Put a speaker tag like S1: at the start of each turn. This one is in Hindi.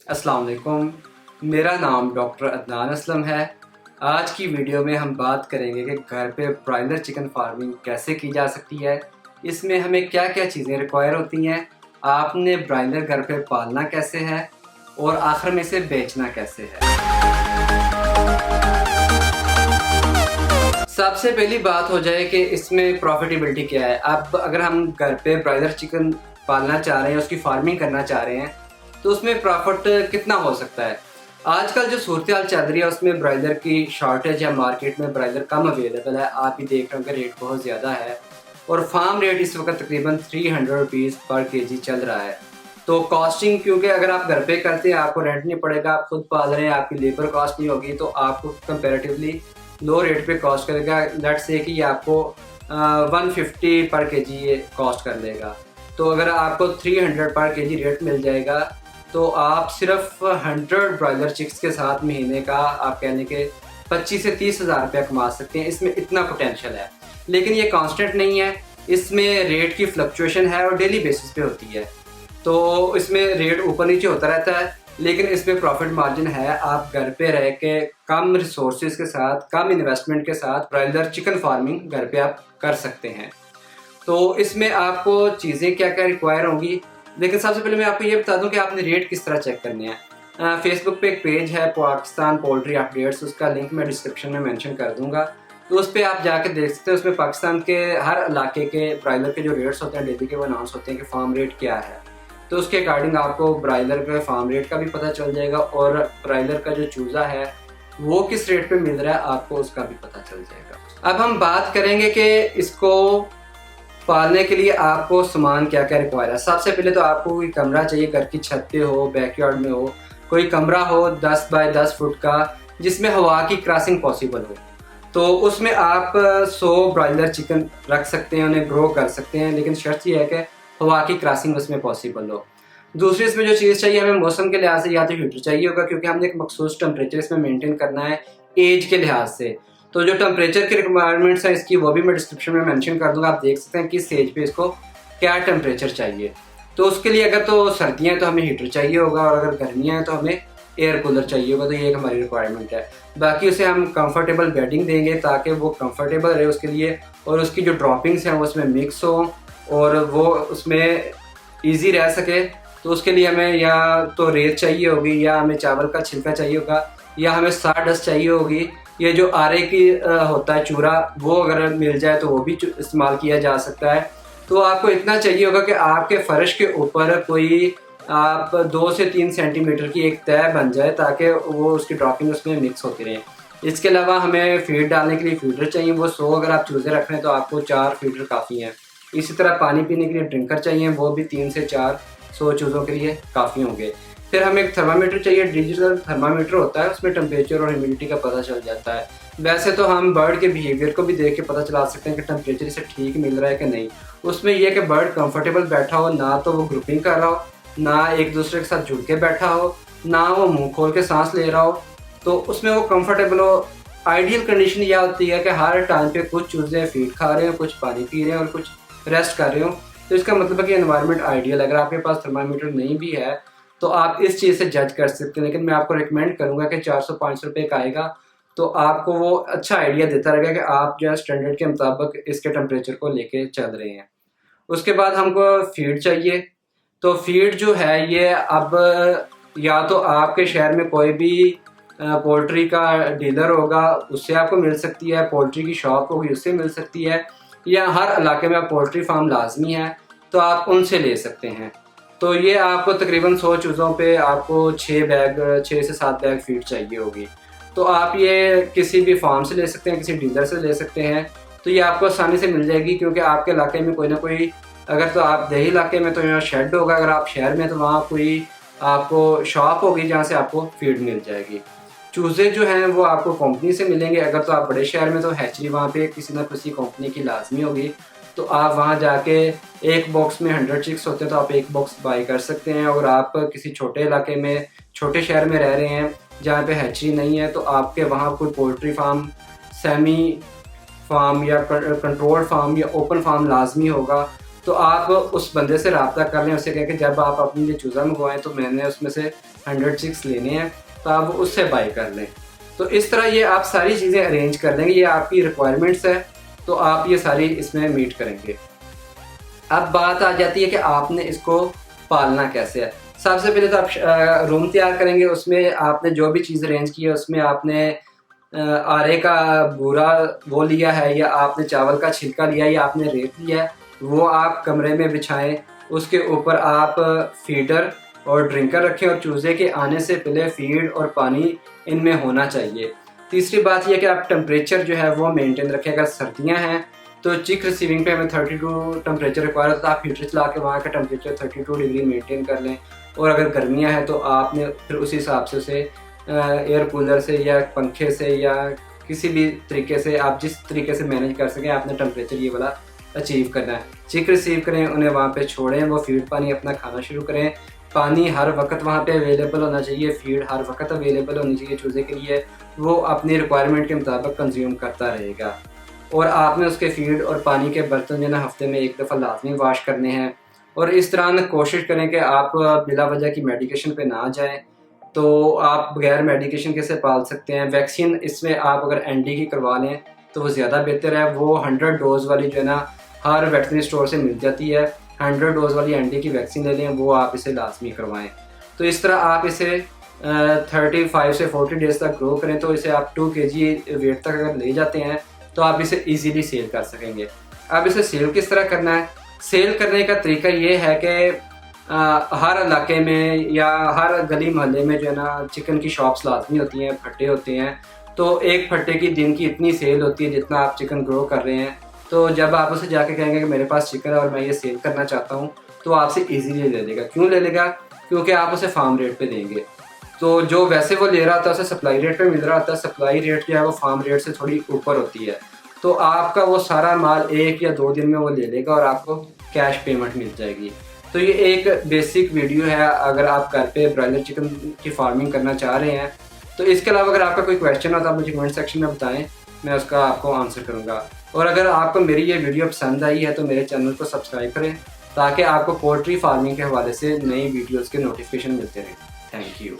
S1: अस्सलाम वालेकुम। मेरा नाम डॉक्टर अदनान असलम है। आज की वीडियो में हम बात करेंगे कि घर पे ब्रॉयलर चिकन फार्मिंग कैसे की जा सकती है, इसमें हमें क्या क्या चीज़ें रिक्वायर होती हैं, आपने ब्रॉयलर घर पे पालना कैसे है और आखिर में इसे बेचना कैसे है। सबसे पहली बात हो जाए कि इसमें प्रॉफिटेबिलिटी क्या है। अब अगर हम घर पे ब्रॉयलर चिकन पालना चाह रहे हैं, उसकी फार्मिंग करना चाह रहे हैं, तो उसमें प्रॉफिट कितना हो सकता है। आजकल जो सूरत हाल चल रही है उसमें ब्रॉयलर की शॉर्टेज है, मार्केट में ब्रॉयलर कम अवेलेबल है। आप ही देख रहे हो कि रेट बहुत ज़्यादा है और फार्म रेट इस वक्त तकरीबन 300 रुपीज़ पर केजी चल रहा है। तो कॉस्टिंग, क्योंकि अगर आप घर पे करते हैं आपको रेंट नहीं पड़ेगा, आप खुद पाल रहे हैं, आपकी लेबर कॉस्ट नहीं होगी, तो आपको कंपेरेटिवली लो रेट पे कॉस्ट करेगा। लेट्स से कि ये आपको 150 पर केजी ये कॉस्ट कर लेगा। तो अगर आपको 300 पर केजी रेट मिल जाएगा तो आप सिर्फ 100 ब्रॉयलर चिक्स के साथ महीने का आप कहने के 25 से 30 हज़ार रुपया कमा सकते हैं। इसमें इतना पोटेंशियल है, लेकिन ये कांस्टेंट नहीं है। इसमें रेट की फ्लक्चुएशन है और डेली बेसिस पे होती है, तो इसमें रेट ऊपर नीचे होता रहता है, लेकिन इसमें प्रॉफिट मार्जिन है। आप घर पे रह के कम रिसोर्सेज के साथ, कम इन्वेस्टमेंट के साथ ब्रॉयलर चिकन फार्मिंग घर पे आप कर सकते हैं। तो इसमें आपको चीज़ें क्या क्या रिक्वायर होंगी, लेकिन सबसे पहले मैं आपको ये बता दूं कि आपने रेट किस तरह चेक करने हैं। फेसबुक पे एक पेज है पाकिस्तान पोल्ट्री अपडेट्स, उसका लिंक मैं डिस्क्रिप्शन में मेंशन कर दूंगा। तो उस पर आप जाके देख सकते हैं। उसमें पाकिस्तान के हर इलाके के ब्रॉयलर के जो रेट्स होते हैं डेली के, वो अनाउंस होते हैं कि फार्म रेट क्या है। तो उसके अकॉर्डिंग आपको ब्रॉयलर के फार्म रेट का भी पता चल जाएगा और ब्रॉयलर का जो चूज़ा है वो किस रेट पे मिल रहा है आपको उसका भी पता चल जाएगा। अब हम बात करेंगे कि इसको पालने के लिए आपको सामान क्या क्या रिक्वायर है। सबसे पहले तो आपको कोई कमरा चाहिए, घर की छत पे हो, बैकयार्ड में हो, कोई कमरा हो 10 बाय 10 फुट का जिसमें हवा की क्रॉसिंग पॉसिबल हो। तो उसमें आप 100 ब्रॉयलर चिकन रख सकते हैं, उन्हें ग्रो कर सकते हैं, लेकिन शर्त यह है कि हवा की क्रॉसिंग उसमें पॉसिबल हो। दूसरी इसमें जो चीज़ चाहिए हमें मौसम के लिहाज से, या तो हीटर चाहिए होगा क्योंकि हमने एक मखसूस टेम्परेचर इसमें मेंटेन करना है एज के लिहाज से। तो जो टेम्परेचर की रिक्वायरमेंट्स हैं इसकी, वो भी मैं डिस्क्रिप्शन में मेंशन कर दूंगा। आप देख सकते हैं किस स्टेज पे इसको क्या टेम्परेचर चाहिए। तो उसके लिए अगर तो सर्दियाँ हैं तो हमें हीटर चाहिए होगा, और अगर गर्मियाँ हैं तो हमें एयर कूलर चाहिए होगा। तो ये एक हमारी रिक्वायरमेंट है। बाकी उसे हम कंफर्टेबल बेडिंग देंगे ताकि वो कंफर्टेबल रहे उसके लिए, और उसकी जो ड्रॉपिंग्स हैं वो उसमें मिक्स हो और वो उसमें ईजी रह सके। तो उसके लिए हमें या तो रेत चाहिए होगी, या हमें चावल का छिलका चाहिए होगा, या हमें साडस्ट चाहिए होगी। ये जो आरे की होता है चूरा, वो अगर मिल जाए तो वो भी इस्तेमाल किया जा सकता है। तो आपको इतना चाहिए होगा कि आपके फर्श के ऊपर कोई आप 2 से 3 सेंटीमीटर की एक तय बन जाए ताकि वो उसकी ड्रॉपिंग उसमें मिक्स होती रहे। इसके अलावा हमें फीड डालने के लिए फीडर चाहिए, वो 100 अगर आप चूज़े रख रहे हैं तो आपको 4 फीडर काफ़ी हैं। इसी तरह पानी पीने के लिए ड्रिंकर चाहिए, वो भी 3 से 4 100 चूज़ों के लिए काफ़ी होंगे। फिर हमें एक थर्मामीटर चाहिए, डिजिटल थर्मामीटर होता है, उसमें टेम्परेचर और ह्यूमिडिटी का पता चल जाता है। वैसे तो हम बर्ड के बिहेवियर को भी देख के पता चला सकते हैं कि टेम्परेचर इसे ठीक मिल रहा है कि नहीं। उसमें यह है कि बर्ड कंफर्टेबल बैठा हो, ना तो वो ग्रुपिंग कर रहा हो, ना एक दूसरे के साथ जुड़ के बैठा हो, ना वो मुंह खोल के सांस ले रहा हो, तो उसमें वो कंफर्टेबल हो। आइडियल कंडीशन यह होती है कि हर टाइम पे कुछ चूज़े फीड खा रहे हो, कुछ पानी पी रहे हैं और कुछ रेस्ट कर रहे हो। तो इसका मतलब है कि एनवायरनमेंट आइडियल। अगर आपके पास थर्मामीटर नहीं भी है तो आप इस चीज़ से जज कर सकते हैं, लेकिन मैं आपको रिकमेंड करूंगा कि 400-500 रुपये का आएगा तो आपको वो अच्छा आइडिया देता रहेगा कि आप जो है स्टैंडर्ड के मुताबिक इसके टेम्परेचर को लेके चल रहे हैं। उसके बाद हमको फीड चाहिए। तो फीड जो है ये अब या तो आपके शहर में कोई भी पोल्ट्री का डीलर होगा उससे आपको मिल सकती है, पोल्ट्री की शॉप होगी उससे मिल सकती है, या हर इलाके में पोल्ट्री फार्म लाजमी है तो आप उनसे ले सकते हैं। तो ये आपको तकरीबन 100 चूज़ों पे आपको 6 से 7 बैग फीड चाहिए होगी। तो आप ये किसी भी फार्म से ले सकते हैं, किसी डीलर से ले सकते हैं। तो ये आपको आसानी से मिल जाएगी क्योंकि आपके इलाके में कोई ना कोई, अगर तो आप देही इलाके में तो यहाँ शेड होगा, अगर आप शहर में तो वहाँ कोई आपको शॉप होगी जहाँ से आपको फीड मिल जाएगी। चूज़े जो हैं वो आपको कंपनी से मिलेंगे। अगर तो आप बड़े शहर में तो हैचरी वहाँ पे किसी ना किसी कंपनी की लाजमी होगी, तो आप वहाँ जाके एक बॉक्स में 100 चिक्स होते हैं तो आप एक बॉक्स बाई कर सकते हैं। और आप किसी छोटे इलाके में, छोटे शहर में रह रहे हैं जहाँ पे हैचरी नहीं है, तो आपके वहाँ कोई पोल्ट्री फार्म, सेमी फार्म या कंट्रोल्ड फार्म या ओपन फार्म लाजमी होगा। तो आप उस बंदे से रब्ता कर लें, उससे कहें कि जब आप अपने लिए चूज़ा मंगवाएं तो मैंने उसमें से 100 चिक्स लेने हैं, तो आप उससे बाई कर लें। तो इस तरह ये आप सारी चीज़ें अरेंज कर लेंगे, ये आपकी रिक्वायरमेंट्स है, तो आप ये सारी इसमें मीट करेंगे। अब बात आ जाती है कि आपने इसको पालना कैसे है। सबसे पहले तो आप रूम तैयार करेंगे, उसमें आपने जो भी चीज़ अरेंज की है उसमें आपने आरे का बूरा वो लिया है, या आपने चावल का छिलका लिया है, या आपने रेत लिया है, वो आप कमरे में बिछाएं। उसके ऊपर आप फीडर और ड्रिंकर रखें, और चूज़े के आने से पहले फीड और पानी इनमें होना चाहिए। तीसरी बात यह कि आप टेम्परेचर जो है वो मेंटेन रखें। अगर सर्दियां हैं तो चिक रिसीविंग पे हमें 32 टेम्परेचर रिक्वायर होता है, आप हीटर चला के वहाँ का टेम्परेचर 32 डिग्री मेंटेन कर लें। और अगर गर्मियाँ हैं तो आपने फिर उसी हिसाब से उसे एयर कूलर से या पंखे से या किसी भी तरीके से, आप जिस तरीके से मैनेज कर सकें, आपने टेम्परेचर ये वाला अचीव करना है। चिक रिसीव करें, उन्हें वहाँ पे छोड़ें, वो फीड पानी अपना खाना शुरू करें। पानी हर वक्त वहाँ पे अवेलेबल होना चाहिए, फीड हर वक्त अवेलेबल होनी चाहिए चूज़े के लिए, वो अपनी रिक्वायरमेंट के मुताबिक कंज्यूम करता रहेगा। और आपने उसके फीड और पानी के बर्तन जो है ना हफ्ते में एक दफ़ा लाजमी वाश करने हैं। और इस तरह कोशिश करें कि आप बिला वजह की मेडिकेशन पे ना जाएं। तो आप बगैर मेडिकेशन कैसे पाल सकते हैं। वैक्सीन इसमें आप अगर एनडी की करवा लें तो वो ज़्यादा बेहतर है। वो 100 डोज वाली जो है ना हर वेटनरी स्टोर से मिल जाती है। 100 डोज वाली एनडी की वैक्सीन ले लें, वो आप इसे लाजमी करवाएं। तो इस तरह आप इसे 35 से 40 डेज तक ग्रो करें, तो इसे आप 2 kg वेट तक अगर ले जाते हैं तो आप इसे ईजीली सेल कर सकेंगे। अब इसे सेल किस तरह करना है। सेल करने का तरीका ये है कि हर इलाके में या हर गली मोहल्ले में जो है ना चिकन की शॉप्स लाजमी होती हैं, फट्टे होते हैं। तो एक फट्टे की दिन की इतनी सेल होती है जितना आप चिकन ग्रो कर रहे हैं। तो जब आप उसे जाके कहेंगे कि मेरे पास चिकन है और मैं ये सेल करना चाहता हूँ, तो आपसे ईजीली ले लेगा। क्यों ले लेगा? क्योंकि आप उसे फार्म रेट पे देंगे। तो जो वैसे वो ले रहा था उसे सप्लाई रेट पे मिल रहा था, सप्लाई रेट जो है वो फार्म रेट से थोड़ी ऊपर होती है। तो आपका वो सारा माल 1 या 2 दिन में वो ले लेगा और आपको कैश पेमेंट मिल जाएगी। तो ये एक बेसिक वीडियो है अगर आप घर पे ब्रॉयलर चिकन की फार्मिंग करना चाह रहे हैं। तो इसके अलावा अगर आपका कोई क्वेश्चन हो तो आप मुझे कमेंट सेक्शन में बताएं, मैं उसका आपको आंसर करूँगा। और अगर आपको मेरी ये वीडियो पसंद आई है तो मेरे चैनल को सब्सक्राइब करें, ताकि आपको पोल्ट्री फार्मिंग के हवाले से नई वीडियोज़ के नोटिफिकेशन मिलते रहें। Thank you.